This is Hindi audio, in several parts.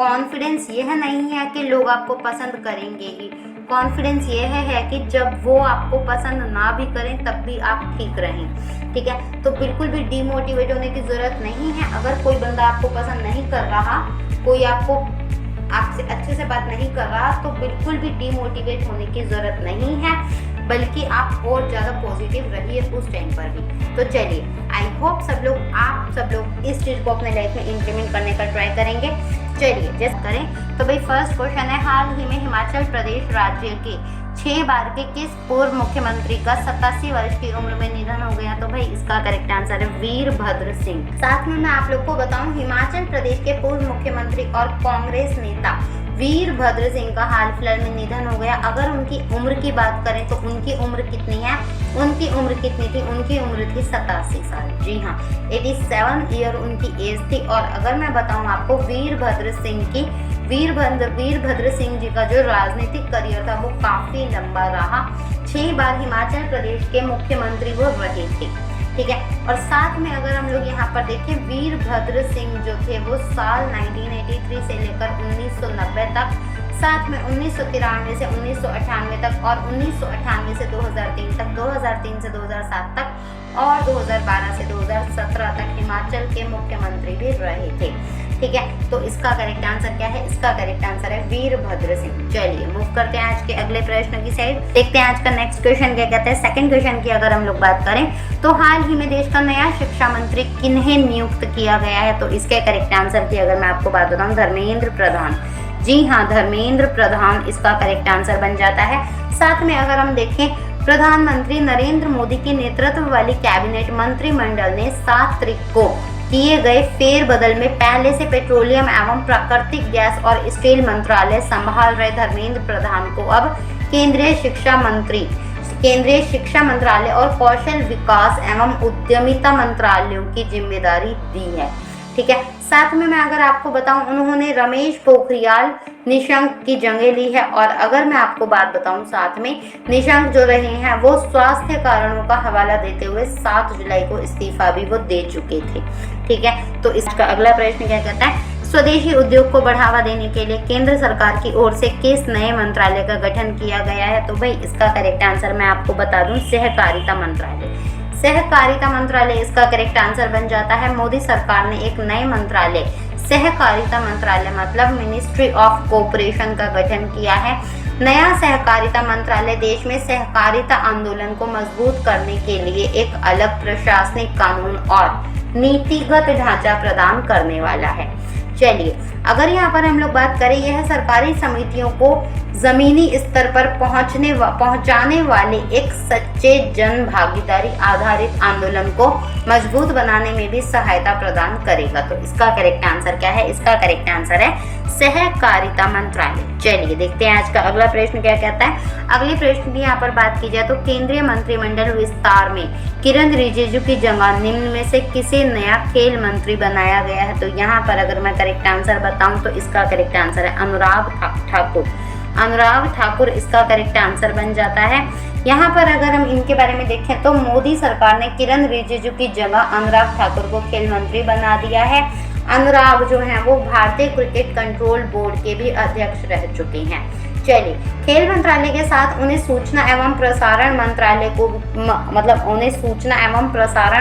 कॉन्फिडेंस यह नहीं है कि लोग आपको पसंद करेंगे ही, कॉन्फिडेंस यह है कि जब वो आपको पसंद ना भी करें तब भी आप ठीक रहें। ठीक है, तो बिल्कुल भी डीमोटिवेट होने की ज़रूरत नहीं है। अगर कोई बंदा आपको पसंद नहीं कर रहा, कोई आपसे अच्छे से बात नहीं कर रहा, तो बिल्कुल भी डीमोटिवेट होने की ज़रूरत नहीं है, बल्कि आप और ज़्यादा पॉजिटिव रहिए उस टाइम पर भी। तो चलिए, आई होप आप सब लोग इस चीज़ को अपने लाइफ में इम्प्लीमेंट करने का ट्राई करेंगे। चलिए जस्ट करें। तो भाई फर्स्ट क्वेश्चन है, हाल ही में हिमाचल प्रदेश राज्य के 6 बार के किस पूर्व मुख्यमंत्री का 87 वर्ष की उम्र में निधन हो गया? तो भाई इसका करेक्ट आंसर है वीरभद्र सिंह। साथ में मैं आप लोग को बताऊं, हिमाचल प्रदेश के पूर्व मुख्यमंत्री और कांग्रेस नेता वीरभद्र सिंह का हाल फिलहाल में निधन हो गया। अगर उनकी उम्र की बात करें तो उनकी उम्र कितनी है? उनकी उम्र कितनी थी? उनकी उम्र थी 87 साल। जी हाँ, 87 ईयर उनकी एज थी। और अगर मैं बताऊं आपको वीरभद्र सिंह जी का जो राजनीतिक करियर था वो काफी लंबा रहा। 6 बार हिमाचल प्रदेश के मुख्यमंत्री वो रहे थे। ठीक है, और साथ में अगर हम लोग यहाँ पर देखें, वीरभद्र सिंह जो थे वो साल 1983 से लेकर 1990 तक, साथ में 1993 से 1998 तक और 1998 से 2003 तक, 2003 से 2007 तक और 2012 से 2017 तक हिमाचल के मुख्यमंत्री भी रहे थे। ठीक है, तो इसका करेक्ट आंसर क्या है? इसका करेक्ट आंसर है वीरभद्र सिंह। चलिए मूव करते हैं आज के अगले प्रश्न की साइड। देखते हैं आज का नेक्स्ट क्वेश्चन क्या कहता है। सेकंड क्वेश्चन की अगर हम लोग बात करें तो हाल ही में देश का नया शिक्षा मंत्री किन्हें नियुक्त किया गया है? तो इसके करेक्ट आंसर की अगर मैं आपको बात बताऊं, धर्मेंद्र प्रधान। जी हाँ, धर्मेंद्र प्रधान इसका करेक्ट आंसर बन जाता है। साथ में अगर हम देखें, प्रधानमंत्री नरेंद्र मोदी के नेतृत्व वाली कैबिनेट मंत्रिमंडल ने 7 तारीख को किए गए फेरबदल में पहले से पेट्रोलियम एवं प्राकृतिक गैस और स्टील मंत्रालय संभाल रहे धर्मेंद्र प्रधान को अब केंद्रीय शिक्षा मंत्रालय और कौशल विकास एवं उद्यमिता मंत्रालयों की जिम्मेदारी दी है। ठीक है, साथ में मैं अगर आपको बताऊं, उन्होंने रमेश पोखरियाल निशंक की जगह ली है। और अगर मैं आपको बात बताऊं, साथ में निशंक जो रहे हैं वो स्वास्थ्य कारणों का हवाला देते हुए 7 जुलाई को इस्तीफा भी वो दे चुके थे। ठीक है, तो इसका अगला प्रश्न क्या कहता है, स्वदेशी उद्योग को बढ़ावा देने के लिए केंद्र सरकार की ओर से किस नए मंत्रालय का गठन किया गया है? तो भाई इसका करेक्ट आंसर मैं आपको बता दूं, सहकारिता मंत्रालय। सहकारिता मंत्रालय इसका करेक्ट आंसर बन जाता है। मोदी सरकार ने एक नए मंत्रालय, सहकारिता मंत्रालय मतलब मिनिस्ट्री ऑफ कोऑपरेशन का गठन किया है। नया सहकारिता मंत्रालय देश में सहकारिता आंदोलन को मजबूत करने के लिए एक अलग प्रशासनिक कानून और नीतिगत ढांचा प्रदान करने वाला है। चलिए, अगर यहाँ पर हम लोग बात करें, यह सरकारी समितियों को जमीनी स्तर पर पहुंचाने वाले एक सच्चे जन भागीदारी आधारित आंदोलन को मजबूत बनाने में भी सहायता प्रदान करेगा। तो इसका करेक्ट आंसर क्या है? इसका करेक्ट आंसर है सहकारिता मंत्रालय। चलिए देखते हैं आज का अगला प्रश्न क्या कहता है। अगले प्रश्न की यहाँ पर बात की जाए तो केंद्रीय मंत्रिमंडल विस्तार में किरण रिजिजू की जगह निम्न में से किसे नया खेल मंत्री बनाया गया है? तो यहाँ पर अगर मैं करेक्ट आंसर बताऊं तो इसका करेक्ट आंसर है अनुराग ठाकुर इसका करेक्ट आंसर बन जाता है। यहाँ पर अगर हम इनके बारे में देखें तो मोदी सरकार ने किरण रिजिजू की जगह अनुराग ठाकुर को खेल मंत्री बना दिया है। अनुराग जो है वो भारतीय क्रिकेट कंट्रोल बोर्ड के भी अध्यक्ष रह चुके हैं। चलिए, खेल मंत्रालय के साथ उन्हें सूचना एवं प्रसारण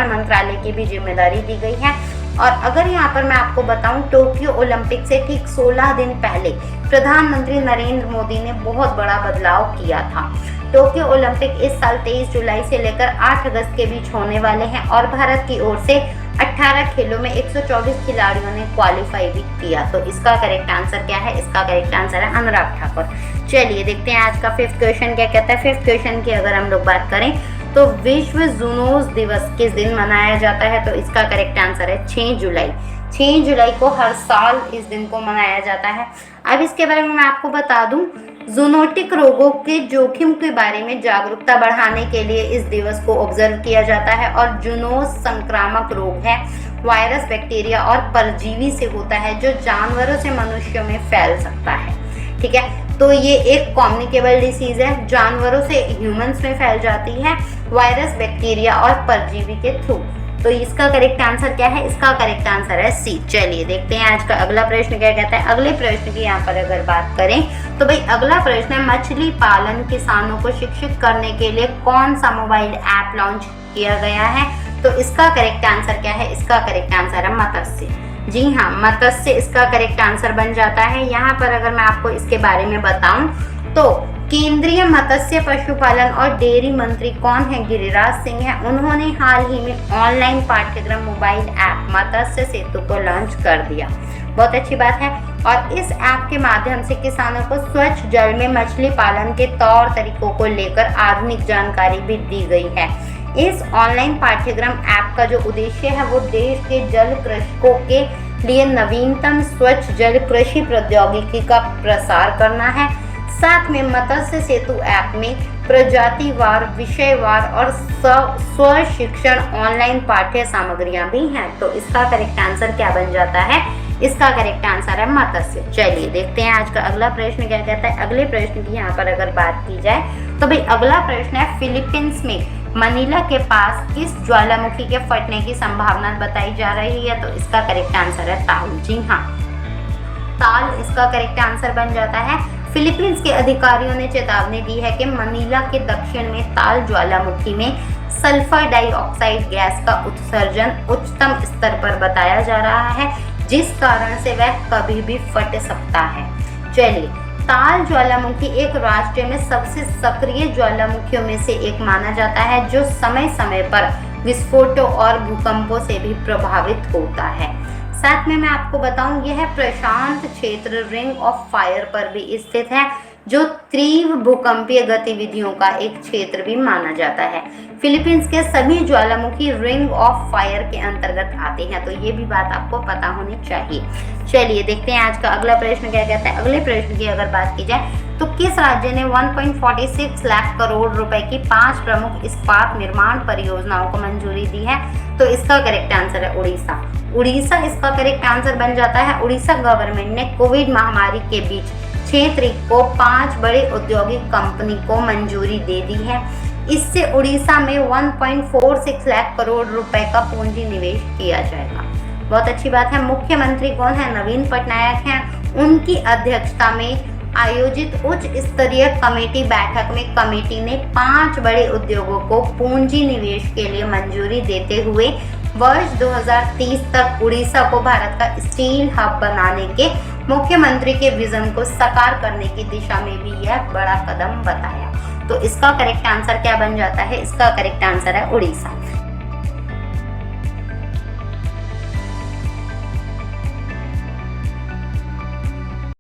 मंत्रालय की भी जिम्मेदारी दी गई है। और अगर यहाँ पर मैं आपको बताऊं, टोक्यो ओलंपिक से ठीक 16 दिन पहले प्रधानमंत्री नरेंद्र मोदी ने बहुत बड़ा बदलाव किया था। टोक्यो ओलंपिक इस साल 23 जुलाई से लेकर 8 अगस्त के बीच होने वाले हैं और भारत की ओर से 18 खेलों में 124 खिलाड़ियों ने क्वालिफाई भी किया। तो इसका करेक्ट आंसर क्या है? इसका करेक्ट आंसर है अनुराग ठाकुर। चलिए देखते हैं आज का 5th क्वेश्चन क्या कहता है। 5th क्वेश्चन की अगर हम लोग बात करें तो विश्व जूनोस दिवस किस दिन मनाया जाता है? तो इसका करेक्ट आंसर है 6 जुलाई। 6 जुलाई को हर साल इस दिन को मनाया जाता है। अब इसके बारे में मैं आपको बता दूं, जूनोटिक रोगों के जोखिम के बारे में जागरूकता बढ़ाने के लिए इस दिवस को ऑब्जर्व किया जाता है। और जूनोस संक्रामक रोग है, वायरस, बैक्टीरिया और परजीवी से होता है जो जानवरों से मनुष्यों में फैल सकता है। ठीक है, तो ये एक कम्युनिकेबल डिसीज है, जानवरों से ह्यूमंस में फैल जाती है, वायरस, बैक्टीरिया और परजीवी के थ्रू। तो इसका करेक्ट आंसर क्या है? इसका करेक्ट आंसर है सी। चलिए देखते हैं आज का अगला प्रश्न क्या कहता है। अगले प्रश्न की यहाँ पर अगर बात करें तो भाई अगला प्रश्न है, मछली पालन किसानों को शिक्षित करने के लिए कौन सा मोबाइल ऐप लॉन्च किया गया है? तो इसका करेक्ट आंसर क्या है? इसका करेक्ट आंसर है मत्स्य। जी हाँ, मत्स्य इसका करेक्ट आंसर बन जाता है। यहाँ पर अगर मैं आपको इसके बारे में बताऊं तो केंद्रीय मत्स्य पशुपालन और डेयरी मंत्री कौन है? गिरिराज सिंह है। उन्होंने हाल ही में ऑनलाइन पाठ्यक्रम मोबाइल ऐप मत्स्य सेतु को लॉन्च कर दिया। बहुत अच्छी बात है। और इस ऐप के माध्यम से किसानों को स्वच्छ जल में मछली पालन के तौर तरीकों को लेकर आधुनिक जानकारी भी दी गई है। इस ऑनलाइन पाठ्यक्रम ऐप का जो उद्देश्य है वो देश के जल कृषकों के लिए नवीनतम स्वच्छ जल कृषि प्रौद्योगिकी का प्रसार करना है। साथ में मत्स्य सेतु ऐप में प्रजातिवार, विषयवार और स्व शिक्षण ऑनलाइन पाठ्य सामग्रियां भी हैं। तो इसका करेक्ट आंसर क्या बन जाता है? इसका करेक्ट आंसर है मत्स्य। चलिए देखते हैं आज का अगला प्रश्न क्या कहता है। अगले प्रश्न की यहाँ पर अगर बात की जाए तो भाई अगला प्रश्न है, फिलीपींस में मनीला के पास किस ज्वालामुखी के फटने की संभावना बताई जा रही है? तो इसका करेक्ट आंसर है ताल। जी हाँ, ताल इसका करेक्ट आंसर बन जाता है। फिलीपींस के अधिकारियों ने चेतावनी दी है कि मनीला के दक्षिण में ताल ज्वालामुखी में सल्फर डाइऑक्साइड गैस का उत्सर्जन उच्चतम स्तर पर बताया जा रहा है, जिस कारण से वह कभी भी फट सकता है। चलिए, ताल ज्वालामुखी एक राष्ट्र में सबसे सक्रिय ज्वालामुखियों में से एक माना जाता है, जो समय समय पर विस्फोटों और भूकंपों से भी प्रभावित होता है। साथ में मैं आपको बताऊं, यह प्रशांत क्षेत्र रिंग ऑफ फायर पर भी स्थित है, जो तीव्र भूकंपीय गतिविधियों का एक क्षेत्र भी माना जाता है। फिलीपींस के सभी ज्वालामुखी रिंग ऑफ फायर के अंतर्गत आते हैं, तो ये भी बात आपको पता होनी चाहिए। चलिए देखते हैं आज का अगला प्रश्न क्या कहता है। अगले प्रश्न की अगर बात की जाए तो किस राज्य ने 1.46 लाख करोड़ रुपए की 5 प्रमुख इस्पात निर्माण परियोजनाओं को मंजूरी दी है? तो इसका करेक्ट आंसर है उड़ीसा। उड़ीसा इसका करेक्ट आंसर बन जाता है। उड़ीसा गवर्नमेंट ने कोविड महामारी के बीच क्षेत्र को 5 बड़े औद्योगिक कंपनी को मंजूरी दे दी है। इससे उड़ीसा में 1.46 लाख करोड़ रुपए का पूंजी निवेश किया जाएगा। बहुत अच्छी बात है। मुख्यमंत्री कौन है? नवीन पटनायक हैं। उनकी अध्यक्षता में आयोजित उच्च स्तरीय कमेटी बैठक में कमेटी ने 5 बड़े उद्योगों को पूंजी निवेश के लिए मंजूरी देते हुए वर्ष 2030 तक उड़ीसा को भारत का स्टील हब बनाने के मुख्यमंत्री के विजन को साकार करने की दिशा में भी यह बड़ा कदम बताया। तो इसका करेक्ट आंसर क्या बन जाता है? इसका करेक्ट आंसर है उड़ीसा।